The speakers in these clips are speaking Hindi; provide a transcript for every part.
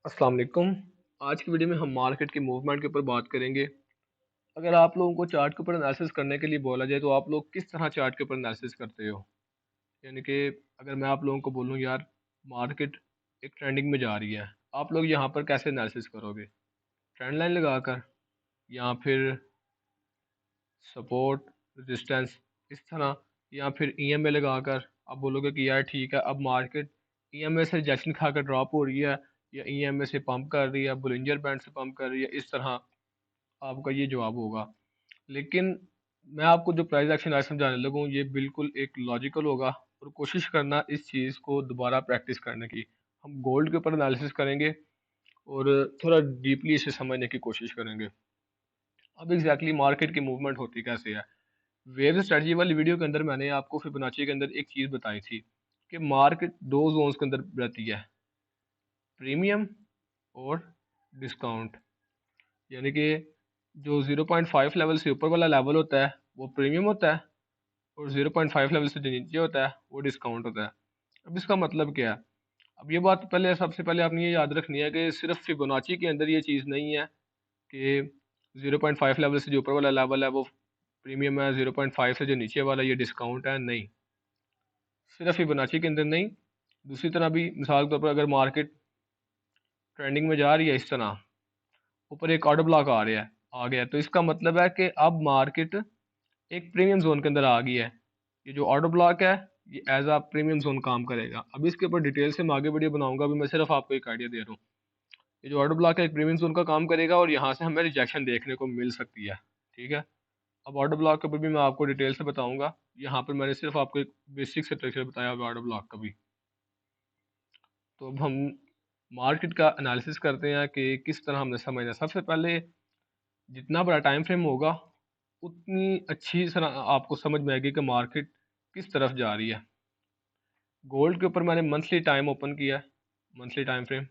अस्सलाम वालेकुम। आज की वीडियो में हम मार्केट की मूवमेंट के ऊपर बात करेंगे। अगर आप लोगों को चार्ट के ऊपर एनालिसिस करने के लिए बोला जाए तो आप लोग किस तरह चार्ट के ऊपर एनालिसिस करते हो? यानी कि अगर मैं आप लोगों को बोलूँ यार मार्केट एक ट्रेंडिंग में जा रही है, आप लोग यहाँ पर कैसे एनालिसिस करोगे? ट्रेंड लाइन लगाकर या फिर सपोर्ट, रेजिस्टेंस इस तरह या फिर ईएमए लगाकर आप बोलोगे कि यार ठीक है अब मार्केट ईएमए से रिजेक्शन खाकर ड्रॉप हो रही है या ईएमए से पंप कर रही है, बोलिंजर बैंड से पंप कर रही है, इस तरह आपका ये जवाब होगा। लेकिन मैं आपको जो प्राइस एक्शन आज समझाने लगा हूँ ये बिल्कुल एक लॉजिकल होगा और कोशिश करना इस चीज़ को दोबारा प्रैक्टिस करने की। हम गोल्ड के ऊपर एनालिसिस करेंगे और थोड़ा डीपली इसे समझने की कोशिश करेंगे। अब एग्जैक्टली मार्केट की मूवमेंट होती कैसे है? वेव स्ट्रेटजी वाली वीडियो के अंदर मैंने आपको फिबोनाची के अंदर एक चीज़ बताई थी कि मार्केट दो जोन्स के अंदर रहती है, प्रीमियम और डिस्काउंट। यानी कि जो 0.5 लेवल से ऊपर वाला लेवल होता है वो प्रीमियम होता है और 0.5 लेवल से जो नीचे होता है वो डिस्काउंट होता है। अब इसका मतलब क्या है? अब ये बात पहले सबसे पहले आपने ये याद रखनी है कि सिर्फ फिबोनाची के अंदर ये चीज़ नहीं है कि 0.5 लेवल से जो ऊपर वाला लेवल है वो प्रीमियम है, 0.5 से जो नीचे वाला ये डिस्काउंट है, नहीं। सिर्फ फिबोनाची के अंदर नहीं, दूसरी तरह भी मिसाल के तौर पर अगर मार्केट ट्रेंडिंग में जा रही है इस तरह, ऊपर एक ऑर्डर ब्लॉक आ गया तो इसका मतलब है कि अब मार्केट एक प्रीमियम जोन के अंदर आ गई है। ये जो ऑर्डर ब्लॉक है ये एज अ प्रीमियम जोन काम करेगा। अब इसके ऊपर डिटेल से मैं आगे वीडियो बनाऊंगा, अभी मैं सिर्फ आपको एक आइडिया दे रहा हूँ। ये जो ऑर्डर ब्लॉक है एक प्रीमियम जोन का काम करेगा और यहाँ से हमें रिजेक्शन देखने को मिल सकती है। ठीक है, अब ऑर्डर ब्लॉक के ऊपर भी मैं आपको डिटेल से बताऊंगा। यहाँ पर मैंने सिर्फ आपको एक बेसिक स्ट्रक्चर बताया हुआ ऑर्डर ब्लॉक का भी। तो अब हम मार्केट का एनालिसिस करते हैं कि किस तरह हमने समझना है। सबसे पहले जितना बड़ा टाइम फ्रेम होगा उतनी अच्छी तरह आपको समझ में आएगी कि मार्केट किस तरफ जा रही है। गोल्ड के ऊपर मैंने मंथली टाइम ओपन किया है, मंथली टाइम फ्रेम,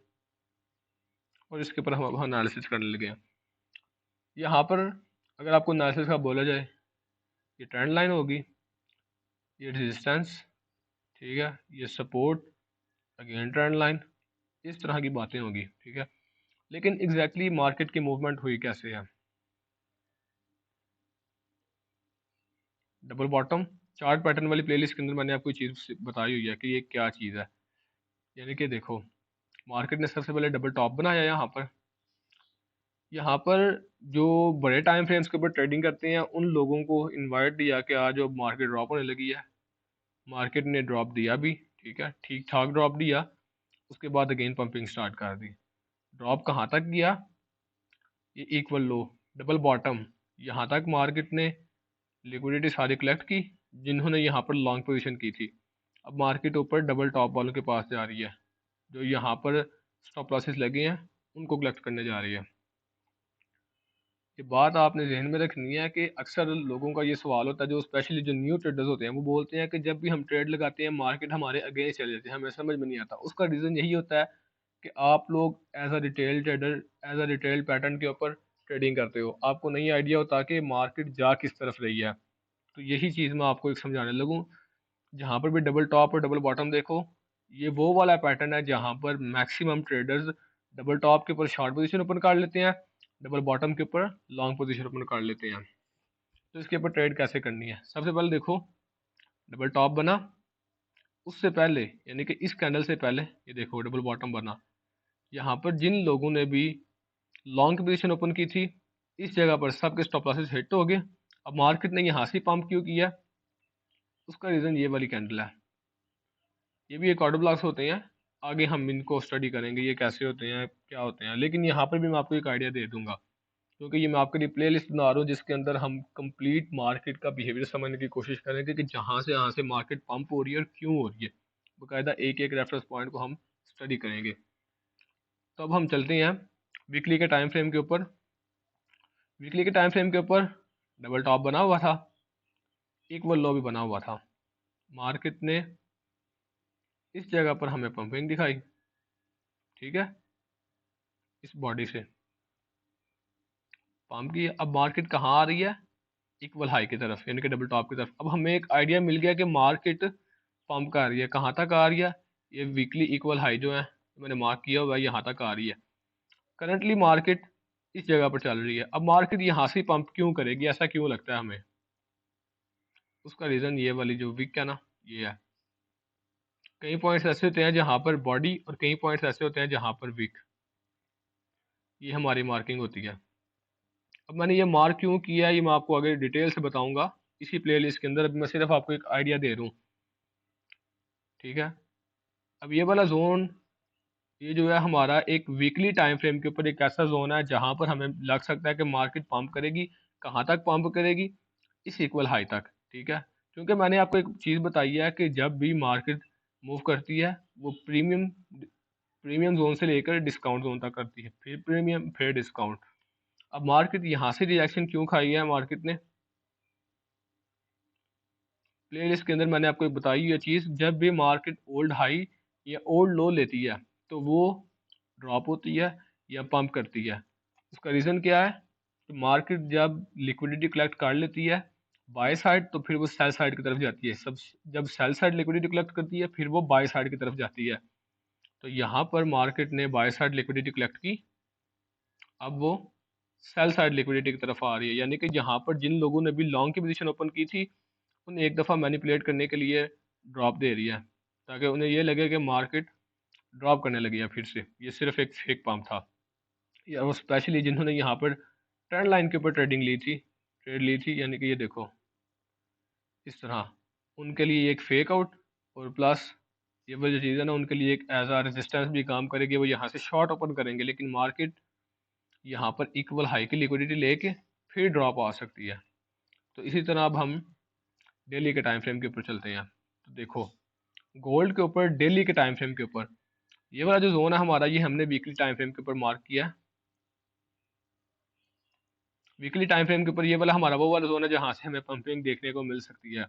और इसके ऊपर हम अब एनालिसिस करने लगे हैं। यहाँ पर अगर आपको एनालिसिस का बोला जाए, ये ट्रेंड लाइन होगी, ये रेजिस्टेंस, ठीक है, ये सपोर्ट, अगेन ट्रेंड लाइन, इस तरह की बातें होगी। ठीक है, लेकिन एग्जैक्टली मार्केट की मूवमेंट हुई कैसे है? डबल बॉटम चार्ट पैटर्न वाली प्लेलिस्ट के अंदर मैंने आपको चीज़ बताई हुई है कि ये क्या चीज़ है। यानी कि देखो, मार्केट ने सबसे पहले डबल टॉप बनाया यहाँ पर जो बड़े टाइम फ्रेम्स के ऊपर ट्रेडिंग करते हैं उन लोगों को इनवाइट दिया कि आज अब मार्केट ड्रॉप होने लगी है। मार्केट ने ड्रॉप दिया भी, ठीक है, ठीक ठाक ड्रॉप दिया। उसके बाद अगेन पंपिंग स्टार्ट कर दी। ड्रॉप कहाँ तक गया? ये इक्वल लो, डबल बॉटम, यहाँ तक मार्केट ने लिक्विडिटी सारी कलेक्ट की जिन्होंने यहाँ पर लॉन्ग पोजीशन की थी। अब मार्केट ऊपर डबल टॉप वालों के पास जा रही है, जो यहाँ पर स्टॉप लॉसेस लगे हैं उनको कलेक्ट करने जा रही है। ये बात आपने ज़हन में रखनी है कि अक्सर लोगों का ये सवाल होता है, जो स्पेशली जो न्यू ट्रेडर्स होते हैं वो बोलते हैं कि जब भी हम ट्रेड लगाते हैं मार्केट हमारे अगेंस्ट चले जाती है, हमें समझ में नहीं आता। उसका रीज़न यही होता है कि आप लोग as a retail trader, as a retail pattern के ऊपर ट्रेडिंग करते हो, आपको नहीं आइडिया होता कि मार्केट जा किस तरफ रही है। तो यही चीज़ मैं आपको एक समझाने लगूँ। जहाँ पर भी डबल टॉप और डबल बॉटम देखो, ये वो वाला पैटर्न है जहाँ पर मैक्सिमम ट्रेडर्स डबल टॉप के ऊपर शॉर्ट पोजीशन ओपन कर लेते हैं, डबल बॉटम के ऊपर लॉन्ग पोजीशन ओपन कर लेते हैं। तो इसके ऊपर ट्रेड कैसे करनी है? सबसे पहले देखो, डबल टॉप बना, उससे पहले यानी कि इस कैंडल से पहले ये देखो डबल बॉटम बना। यहाँ पर जिन लोगों ने भी लॉन्ग पोजीशन ओपन की थी इस जगह पर सबके स्टॉप लॉसेस हिट हो गए। अब मार्केट ने यहाँ से पंप क्यों किया? उसका रीज़न ये वाली कैंडल है। ये भी एक ऑर्डर ब्लॉक्स होते हैं, आगे हम इनको स्टडी करेंगे ये कैसे होते हैं, क्या होते हैं, लेकिन यहाँ पर भी मैं आपको एक आइडिया दे दूंगा क्योंकि ये मैं आपके लिए प्ले लिस्ट बना रहा हूँ जिसके अंदर हम कंप्लीट मार्केट का बिहेवियर समझने की कोशिश करेंगे कि जहाँ से यहाँ से मार्केट पंप हो रही है और क्यों हो रही है। बाकायदा एक एक रेफरेंस पॉइंट को हम स्टडी करेंगे। तो अब हम चलते हैं वीकली के टाइम फ्रेम के ऊपर। वीकली के टाइम फ्रेम के ऊपर डबल टॉप बना हुआ था, इक्वल लो भी बना हुआ था। मार्केट ने इस जगह पर हमें पंपिंग दिखाई, ठीक है, इस बॉडी से पंप की। अब मार्केट कहाँ आ रही है? इक्वल हाई की तरफ यानी कि डबल टॉप की तरफ। अब हमें एक आइडिया मिल गया कि मार्केट पंप का आ रही है, कहाँ तक आ रही है? ये वीकली इक्वल हाई जो है मैंने मार्क किया हुआ है यहाँ तक आ रही है। करंटली मार्केट इस जगह पर चल रही है। अब मार्केट यहाँ से पंप क्यों करेगी, ऐसा क्यों लगता है हमें? उसका रीज़न ये वाली जो विक है ना, ये है। कई पॉइंट्स ऐसे होते हैं जहाँ पर बॉडी और कई पॉइंट्स ऐसे होते हैं जहाँ पर विक। ये हमारी मार्किंग होती है। अब मैंने ये मार्क क्यों किया है ये मैं आपको आगे डिटेल से बताऊंगा इसी प्लेलिस्ट के अंदर। अब मैं सिर्फ आपको एक आइडिया दे रहा हूँ, ठीक है। अब ये वाला जोन, ये जो है हमारा एक वीकली टाइम फ्रेम के ऊपर एक ऐसा जोन है जहां पर हमें लग सकता है कि मार्केट पंप करेगी। कहाँ तक पंप करेगी? इस इक्वल हाई तक, ठीक है। क्योंकि मैंने आपको एक चीज़ बताई है कि जब भी मार्केट मूव करती है वो प्रीमियम प्रीमियम जोन से लेकर डिस्काउंट जोन तक करती है, फिर प्रीमियम फिर डिस्काउंट। अब मार्केट यहाँ से रिएक्शन क्यों खाई है मार्केट ने? प्लेलिस्ट के अंदर मैंने आपको बताई ये चीज़, जब भी मार्केट ओल्ड हाई या ओल्ड लो लेती है तो वो ड्रॉप होती है या पंप करती है। उसका रीज़न क्या है? कि मार्केट जब लिक्विडिटी कलेक्ट कर लेती है बाय साइड तो फिर वो सेल साइड की तरफ जाती है। सब जब सेल साइड लिक्विडिटी कलेक्ट करती है फिर वो बाय साइड की तरफ जाती है। तो यहाँ पर मार्केट ने बाय साइड लिक्विडिटी कलेक्ट की, अब वो सेल साइड लिक्विडिटी की तरफ आ रही है। यानी कि यहाँ पर जिन लोगों ने भी लॉन्ग की पोजीशन ओपन की थी उन्हें एक दफ़ा मैनिपुलेट करने के लिए ड्रॉप दे रही है, ताकि उन्हें ये लगे कि मार्केट ड्रॉप करने लगी है फिर से। ये सिर्फ एक फेक पंप था। या वो स्पेशली जिन्होंने यहाँ पर ट्रेंड लाइन के ऊपर ट्रेड ली थी, यानी कि ये देखो इस तरह, उनके लिए एक फेक आउट। और प्लस ये वो जो चीज़ है ना उनके लिए एक एज आ रेजिस्टेंस भी काम करेगी। वो यहाँ से शॉर्ट ओपन करेंगे लेकिन मार्केट यहाँ पर इक्वल हाई की लिक्विडिटी लेके फिर ड्रॉप आ सकती है। तो इसी तरह अब हम डेली के टाइम फ्रेम के ऊपर चलते हैं। तो देखो गोल्ड के ऊपर डेली के टाइम फ्रेम के ऊपर ये वाला जो जोन है हमारा, ये हमने वीकली टाइम फ्रेम के ऊपर मार्क किया है। वीकली टाइम फ्रेम के ऊपर ये वाला हमारा वो वाला जोन है जहाँ से हमें पंपिंग देखने को मिल सकती है।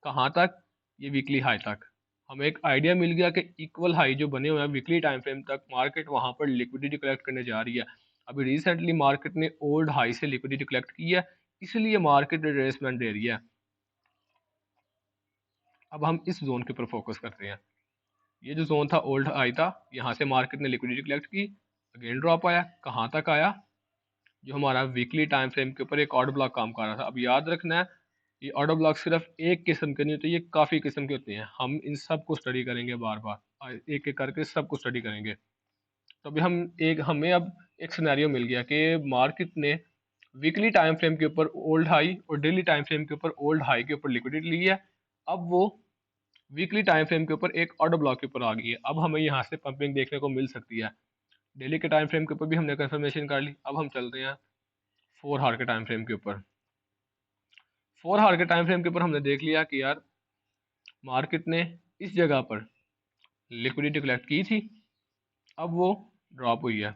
कहाँ तक? ये वीकली हाई तक। हमें एक आइडिया मिल गया कि इक्वल हाई जो बने हुए हैं वीकली टाइम फ्रेम तक मार्केट वहाँ पर लिक्विडिटी कलेक्ट करने जा रही है। अभी रिसेंटली मार्केट ने ओल्ड हाई से लिक्विडिटी कलेक्ट की है, इसलिए मार्केट रिट्रेसमेंट दे रही है। अब हम इस जोन के ऊपर फोकस करते हैं। ये जो जोन था ओल्ड हाई था, यहाँ से मार्केट ने लिक्विडिटी कलेक्ट की, अगेन ड्रॉप आया। कहाँ तक आया? जो हमारा वीकली टाइम फ्रेम के ऊपर एक ऑर्डर ब्लॉक काम कर रहा था। अब याद रखना है ये ऑर्डर ब्लॉक सिर्फ एक किस्म के नहीं होते, ये काफ़ी किस्म के होते हैं। हम इन सब को स्टडी करेंगे बार बार, एक एक करके सबको स्टडी करेंगे। तो अभी हमें अब एक सिनेरियो मिल गया कि मार्केट ने वीकली टाइम फ्रेम के ऊपर ओल्ड हाई और डेली टाइम फ्रेम के ऊपर ओल्ड हाई के ऊपर लिक्विडिटी ली है। अब वो वीकली टाइम फ्रेम के ऊपर एक ऑर्डर ब्लॉक के ऊपर आ गई है। अब हमें यहाँ से पंपिंग देखने को मिल सकती है। डेली के टाइम फ्रेम के ऊपर भी हमने कंफर्मेशन कर ली। अब हम चलते हैं 4 आवर के टाइम फ्रेम के ऊपर। 4 आवर के टाइम फ्रेम के ऊपर हमने देख लिया कि यार मार्केट ने इस जगह पर लिक्विडिटी कलेक्ट की थी, अब वो ड्रॉप हुई है।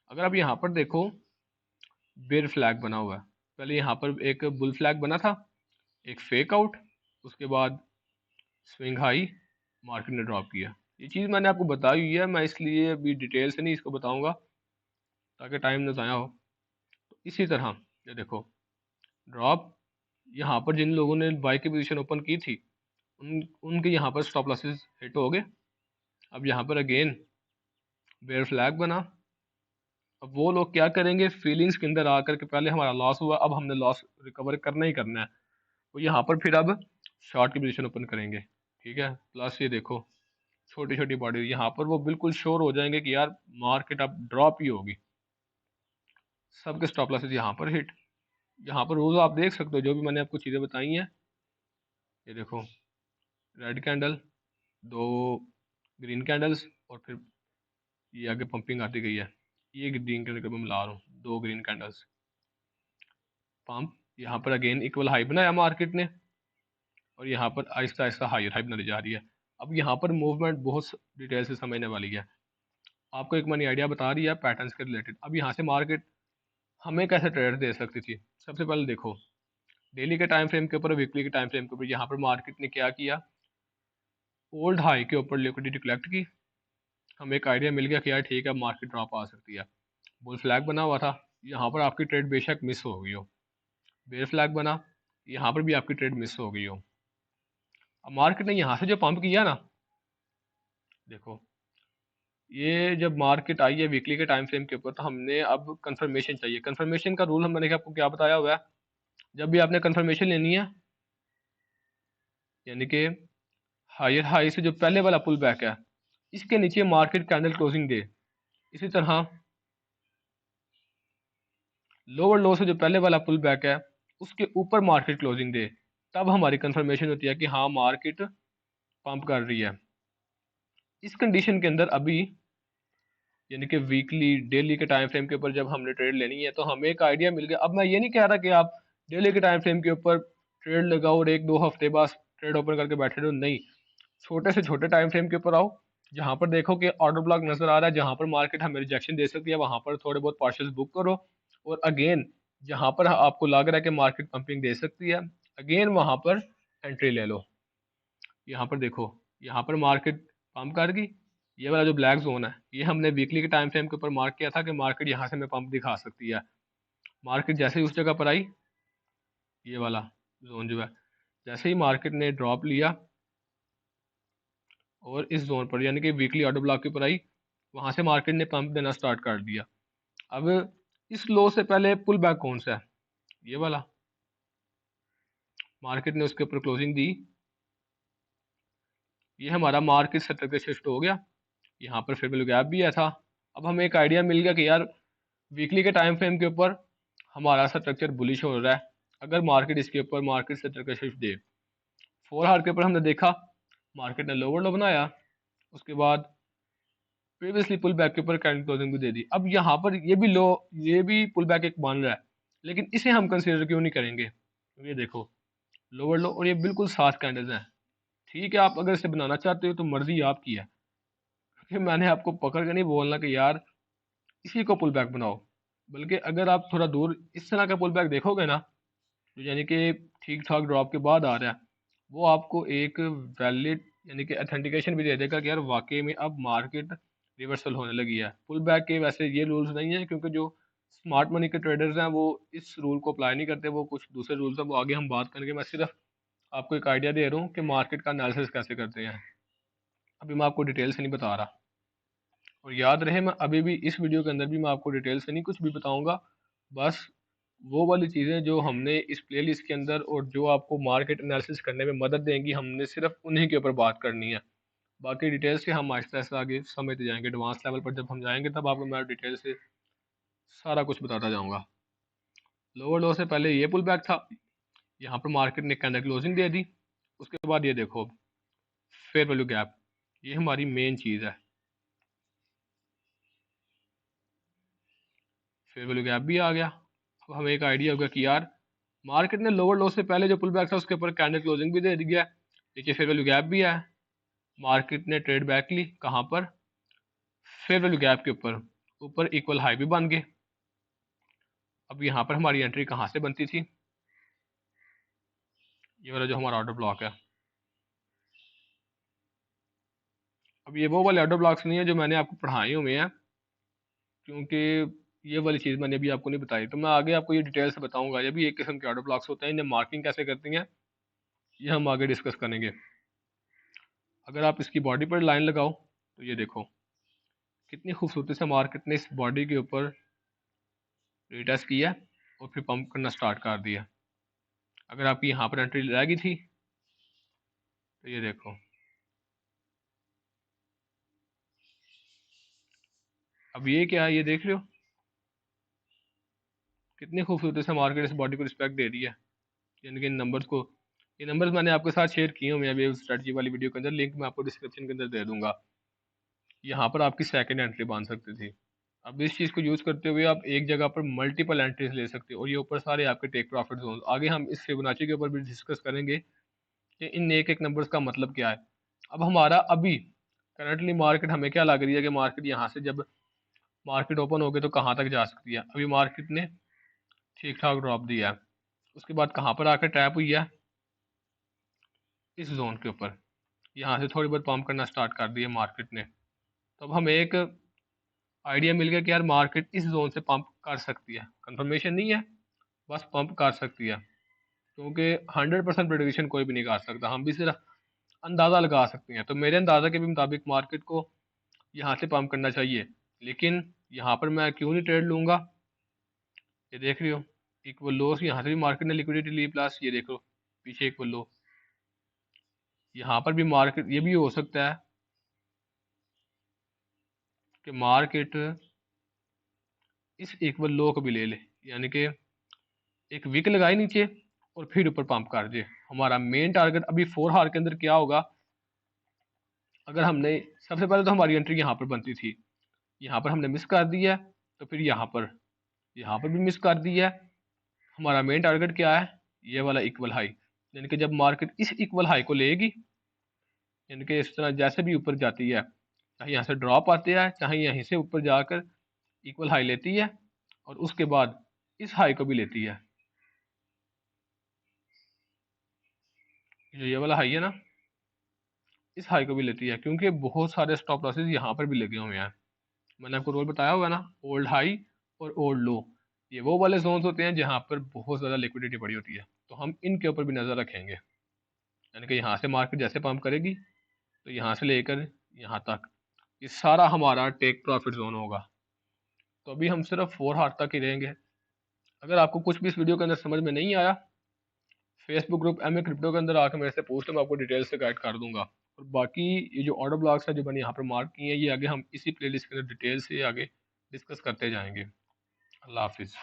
अगर आप यहाँ पर देखो बेयर फ्लैग बना हुआ है। पहले यहाँ पर एक बुल फ्लैग बना था, एक फेक आउट, उसके बाद स्विंग हाई, मार्केट ने ड्रॉप किया। ये चीज़ मैंने आपको बताई हुई है, मैं इसलिए अभी डिटेल से नहीं इसको बताऊंगा ताकि टाइम न ज़ाया हो। तो इसी तरह ये देखो ड्रॉप, यहाँ पर जिन लोगों ने बाई की पोजीशन ओपन की थी उनके यहाँ पर स्टॉप लॉसेस हिट हो गए। अब यहाँ पर अगेन बेयर फ्लैग बना। अब वो लोग क्या करेंगे, फीलिंग्स के अंदर आकर के पहले हमारा लॉस हुआ, अब हमने लॉस रिकवर करना ही करना है। वो यहाँ पर फिर अब शॉर्ट की पोजीशन ओपन करेंगे, ठीक है। प्लस ये देखो छोटी छोटी बॉडी, यहाँ पर वो बिल्कुल श्योर हो जाएंगे कि यार मार्केट अब ड्रॉप ही होगी। सबके स्टॉप लॉसेस यहाँ पर हिट। यहाँ पर रोज आप देख सकते हो जो भी मैंने आपको चीज़ें बताई हैं। ये देखो रेड कैंडल, दो ग्रीन कैंडल्स, और फिर ये आगे पंपिंग आती गई है। ये ग्रीन कैंडल को मैं मिला रहा हूँ, दो ग्रीन कैंडल्स पंप। यहाँ पर अगेन इक्वल हाई बनाया मार्केट ने और यहाँ पर आहिस्ता आहिस्ता हायर हाई बनाई जा रही है। अब यहाँ पर मूवमेंट बहुत डिटेल से समझने वाली है। आपको एक मैंने आइडिया बता रही है पैटर्न्स के रिलेटेड। अब यहाँ से मार्केट हमें कैसे ट्रेड दे सकती थी? सबसे पहले देखो डेली के टाइम फ्रेम के ऊपर, वीकली के टाइम फ्रेम के ऊपर यहाँ पर मार्केट ने क्या किया, ओल्ड हाई के ऊपर लिक्विडिटी कलेक्ट की। हमें एक आइडिया मिल गया कि यार ठीक है मार्केट ड्रॉप आ सकती है। बुल फ्लैग बना हुआ था, यहाँ पर आपकी ट्रेड बेशक मिस हो गई हो। बेयर फ्लैग बना, यहाँ पर भी आपकी ट्रेड मिस हो गई हो। अब मार्केट ने यहाँ से जो पंप किया ना, देखो ये जब मार्केट आई है वीकली के टाइम फ्रेम के ऊपर, तो हमने अब कंफर्मेशन चाहिए। कंफर्मेशन का रूल मैंने आपको क्या बताया हुआ है, जब भी आपने कंफर्मेशन लेनी है, यानी कि हायर हाई से जो पहले वाला पुल बैक है, इसके नीचे मार्केट कैंडल क्लोजिंग दे। इसी तरह लोअर लो से जो पहले वाला पुल बैक है, उसके ऊपर मार्केट क्लोजिंग दे, तब हमारी कंफर्मेशन होती है कि हाँ मार्केट पंप कर रही है। इस कंडीशन के अंदर अभी, यानी कि वीकली डेली के टाइम फ्रेम के ऊपर जब हमने ट्रेड लेनी है, तो हमें एक आइडिया मिल गया। अब मैं ये नहीं कह रहा कि आप डेली के टाइम फ्रेम के ऊपर ट्रेड लगाओ और एक दो हफ्ते बाद ट्रेड ओपन करके बैठे रहो, नहीं। छोटे से छोटे टाइम फ्रेम के ऊपर आओ, जहां पर देखो कि ऑर्डर ब्लॉक नजर आ रहा है, जहां पर मार्केट हमें रिजेक्शन दे सकती है, वहां पर थोड़े बहुत पार्शल्स बुक करो। और अगेन जहां पर आपको लग रहा है कि मार्केट पंपिंग दे सकती है, अगेन वहां पर एंट्री ले लो। यहाँ पर देखो, यहाँ पर मार्केट पंप कर गई। ये वाला जो ब्लैक जोन है, ये हमने वीकली के टाइम फ्रेम के ऊपर मार्क किया था कि मार्केट यहाँ से हमें पंप दिखा सकती है। मार्केट जैसे ही उस जगह पर आई, ये वाला जोन जो है, जैसे ही मार्केट ने ड्रॉप लिया और इस जोन पर यानी कि वीकली ऑर्डर ब्लॉक के ऊपर आई, वहां से मार्केट ने पंप देना स्टार्ट कर दिया। अब इस लो से पहले पुल बैक कौन सा है, ये वाला। मार्केट ने उसके ऊपर क्लोजिंग दी, ये हमारा मार्केट सेक्टर पे शिफ्ट हो गया। यहाँ पर फेयर वैल्यू गैप भी है था। अब हमें एक आइडिया मिल गया कि यार वीकली के टाइम फ्रेम के ऊपर हमारा स्ट्रक्चर बुलिश हो रहा है, अगर मार्केट इसके ऊपर मार्केट स्ट्रक्चर शिफ्ट दे। 4 आवर के ऊपर हमने देखा मार्केट ने लोअर लो बनाया, उसके बाद प्रीवियसली पुल बैक के ऊपर कैंडल क्लोजिंग भी दे दी। अब यहाँ पर ये भी लो, ये भी पुल बैक एक बन रहा है, लेकिन इसे हम कंसिडर क्यों नहीं करेंगे। ये देखो लोअर लो और ये बिल्कुल साथ कैंडल्स हैं। ठीक है, आप अगर इसे बनाना चाहते हो तो मर्जी आपकी है, क्योंकि मैंने आपको पकड़ के नहीं बोलना कि यार इसी को पुल बैक बनाओ। बल्कि अगर आप थोड़ा दूर इस तरह का पुल बैक देखोगे ना, जो यानी कि ठीक ठाक ड्रॉप के बाद आ रहा है, वो आपको एक वैलिड यानी कि अथेंटिकेशन भी दे देगा कि यार वाकई में अब मार्केट रिवर्सल होने लगी है। पुल बैक के वैसे ये रूल्स नहीं है, क्योंकि जो स्मार्ट मनी के ट्रेडर्स हैं वो इस रूल को अप्लाई नहीं करते, वो कुछ दूसरे रूल्स हैं, वो आगे हम बात करेंगे। मैं सिर्फ आपको एक आइडिया दे रहा हूँ कि मार्केट का एनालिसिस कैसे करते हैं। अभी मैं आपको डिटेल से नहीं बता रहा। और याद रहे, मैं अभी भी इस वीडियो के अंदर भी मैं आपको डिटेल से नहीं कुछ भी बताऊंगा, बस वो वाली चीज़ें जो हमने इस प्लेलिस्ट के अंदर और जो आपको मार्केट एनालिसिस करने में मदद देंगी, हमने सिर्फ उन्हीं के ऊपर बात करनी है। बाकी डिटेल से हम आहिस्ता आहिस्ता आगे समझते जाएंगे। एडवांस लेवल पर जब हम जाएंगे तब आपको मैं डिटेल से सारा कुछ बताता जाऊंगा। लोअर लो से पहले ये पुल बैक था, यहाँ पर मार्केट ने कैंडल क्लोजिंग दे दी। उसके बाद ये देखो फेयर वैल्यू गैप, ये हमारी मेन चीज़ है। फेयर वैल्यू गैप भी आ गया। अब हमें एक आइडिया होगा कि यार मार्केट ने लोअर लो से पहले जो पुल बैक था उसके ऊपर कैंडल क्लोजिंग भी दे दिया है, नीचे फेयर वैल्यू गैप भी है। मार्केट ने ट्रेड बैक ली कहाँ पर, फेयर वैल्यू गैप के ऊपर, ऊपर इक्वल हाई भी बन गए। अब यहाँ पर हमारी एंट्री कहाँ से बनती थी, ये वाला जो हमारा ऑर्डर ब्लॉक है। अब ये वो वाले ऑर्डर ब्लॉक्स नहीं है जो मैंने आपको पढ़ाए हुए हैं, क्योंकि ये वाली चीज़ मैंने अभी आपको नहीं बताई, तो मैं आगे आपको ये डिटेल से बताऊंगा। ये भी एक किस्म के ऑर्डर ब्लॉक्स होते हैं, इन्हें मार्किंग कैसे करती हैं ये हम आगे डिस्कस करेंगे। अगर आप इसकी बॉडी पर लाइन लगाओ तो ये देखो कितनी खूबसूरती से मार्केट ने इस बॉडी के ऊपर रिटेस्ट किया और फिर पंप करना स्टार्ट कर दिया। अगर आपकी यहाँ पर एंट्री लगी थी तो ये देखो, अब ये क्या है, ये देख रहे हो कितनी खूबसूरती से मार्केट इस बॉडी को रिस्पेक्ट दे रही है। यानी कि इन नंबर्स को, ये नंबर्स मैंने आपके साथ शेयर किए हुए हैं अभी स्ट्रेटजी वाली वीडियो के अंदर, लिंक मैं आपको डिस्क्रिप्शन के अंदर दे दूंगा। यहाँ पर आपकी सेकंड एंट्री बन सकती थी। अब इस चीज़ को यूज़ करते हुए आप एक जगह पर मल्टीपल एंट्रीज ले सकते हो, और ये ऊपर सारे आपके टेक प्रॉफिट जोन। आगे हम इस फिबोनाची के ऊपर भी डिस्कस करेंगे कि इन एक एक नंबर्स का मतलब क्या है। अब हमारा अभी करंटली मार्केट हमें क्या लग रही है कि मार्केट यहाँ से जब मार्केट ओपन हो गई तो कहाँ तक जा सकती है। अभी मार्केट ने ठीक ठाक ड्रॉप दिया है, उसके बाद कहाँ पर आकर ट्रैप हुई है, इस जोन के ऊपर। यहाँ से थोड़ी बहुत पंप करना स्टार्ट कर दिया मार्केट ने। तो अब हमें एक आइडिया मिल गया कि यार मार्केट इस जोन से पंप कर सकती है। कंफर्मेशन नहीं है, बस पंप कर सकती है, क्योंकि 100% प्रेडिक्शन कोई भी नहीं कर सकता, हम भी सिर्फ अंदाज़ा लगा सकते हैं। तो मेरे अंदाज़ा के भी मुताबिक मार्केट को यहाँ से पम्प करना चाहिए। लेकिन यहाँ पर मैं क्यों नहीं ट्रेड लूँगा? ये देख रही हो इक्वल लो, यहाँ से भी मार्केट ने लिक्विडिटी ली, प्लस ये देखो पीछे इक्वल लो, यहाँ पर भी मार्केट, ये भी हो सकता है कि मार्केट इस इक्वल लो को भी ले ले, यानी कि एक विक लगाई नीचे और फिर ऊपर पंप कर दे। हमारा मेन टारगेट अभी 4 हार के अंदर क्या होगा? अगर हमने, सबसे पहले तो हमारी एंट्री यहाँ पर बनती थी, यहाँ पर हमने मिस कर दिया है, तो फिर यहाँ पर भी मिस कर दिया है। हमारा मेन टारगेट क्या है? ये वाला इक्वल हाई, यानी कि जब मार्केट इस इक्वल हाई को लेगी, यानी कि इस तरह जैसे भी ऊपर जाती है, चाहे यहाँ से ड्रॉप आते हैं, चाहे यहीं से ऊपर जाकर इक्वल हाई लेती है और उसके बाद इस हाई को भी लेती है, जो ये वाला हाई है ना, इस हाई को भी लेती है, क्योंकि बहुत सारे स्टॉप लॉसेस यहाँ पर भी लगे हुए हैं। मैंने आपको रोल बताया होगा ना, ओल्ड हाई और ओल्ड लो, ये वो वाले जोन्स होते हैं जहाँ पर बहुत ज़्यादा लिक्विडिटी पड़ी होती है, तो हम इनके ऊपर भी नज़र रखेंगे। यानी कि यहाँ से मार्केट जैसे पंप करेगी, तो यहाँ से लेकर यहाँ तक ये सारा हमारा टेक प्रॉफिट जोन होगा। तो अभी हम सिर्फ 4 हार तक ही रहेंगे। अगर आपको कुछ भी इस वीडियो के अंदर समझ में नहीं आया, Facebook group M A crypto के अंदर आकर मेरे से पूछ, तो मैं आपको डिटेल से गाइड कर दूंगा। और बाकी ये जो ऑर्डर ब्लॉक्स है जो मैंने यहाँ पर मार्क किए हैं, ये आगे हम इसी प्लेलिस्ट के अंदर डिटेल से आगे डिस्कस करते जाएंगे। अल्लाह हाफिज़।